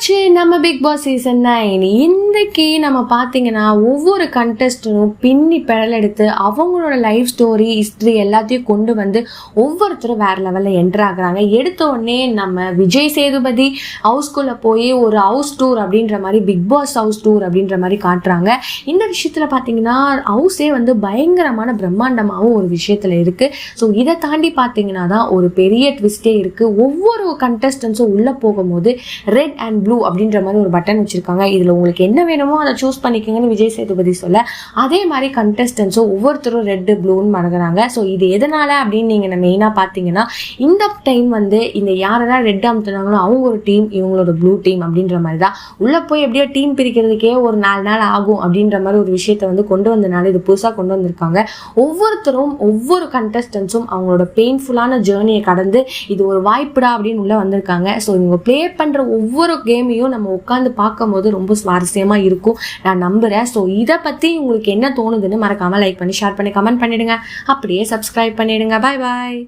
வந்தாச்சு நம்ம big Boss season 9. இன்றைக்கு நம்ம பார்த்தீங்கன்னா ஒவ்வொரு கண்டஸ்டனும் பின்னி பெடல் எடுத்து அவங்களோட லைஃப் ஸ்டோரி ஹிஸ்ட்ரி எல்லாத்தையும் கொண்டு வந்து ஒவ்வொருத்தரும் வேற லெவலில் என்ட்ரு ஆகுறாங்க. எடுத்த உடனே நம்ம விஜய் சேதுபதி ஹவுஸ்குள்ளே போய் ஒரு ஹவுஸ் டூர் அப்படின்ற மாதிரி பிக் பாஸ் ஹவுஸ் டூர் அப்படின்ற மாதிரி காட்டுறாங்க. இந்த விஷயத்தில் பார்த்தீங்கன்னா ஹவுஸே வந்து பயங்கரமான பிரம்மாண்டமாகவும் ஒரு விஷயத்தில் இருக்குது. ஸோ இதை தாண்டி பார்த்தீங்கன்னா தான் ஒரு பெரிய ட்விஸ்டே இருக்குது. ஒவ்வொரு கண்டஸ்டன்ஸும் உள்ளே போகும்போது ரெட் அண்ட் ப்ளூ அப்படின்ற மாதிரி ஒரு பட்டன் வச்சிருக்காங்க. இதில் உங்களுக்கு என்ன வேணுமோ அதை சூஸ் பண்ணிக்கங்கன்னு விஜய் சேதுபதி சொல்ல, அதே மாதிரி கண்டஸ்டன்ஸும் ஒவ்வொருத்தரும் ரெட்டு ப்ளூன்னு மறக்கிறாங்க. ஸோ இது எதனால அப்படின்னு நீங்கள் மெயினாக பார்த்தீங்கன்னா, இந்த டைம் வந்து இந்த யாரெல்லாம் ரெட் அமுத்துனாங்களோ அவங்க ஒரு டீம், இவங்களோட ப்ளூ டீம் அப்படின்ற மாதிரி தான். உள்ளே போய் எப்படியோ டீம் பிரிக்கிறதுக்கே ஒரு 4 நாள் ஆகும் அப்படின்ற மாதிரி ஒரு விஷயத்தை வந்து கொண்டு வந்தனால இது புதுசாக கொண்டு வந்திருக்காங்க. ஒவ்வொருத்தரும் ஒவ்வொரு கண்டஸ்டன்ஸும் அவங்களோட பெயின்ஃபுல்லான ஜேர்னியை கடந்து இது ஒரு வாய்ப்புடா அப்படின்னு உள்ள வந்திருக்காங்க. ஸோ இவங்க ப்ளே பண்ணுற ஒவ்வொரு கேமையும் நம்ம உட்காந்து பார்க்கும்போது ரொம்ப சுவாரஸ்யமாக இருக்கும், நான் நம்புகிறேன். ஸோ இதை பற்றி உங்களுக்கு என்ன தோணுதுன்னு மறக்காமல் லைக் பண்ணி ஷேர் பண்ணி கமெண்ட் பண்ணிவிடுங்க. அப்படியே சப்ஸ்கிரைப் பண்ணிவிடுங்க. பாய் பாய்.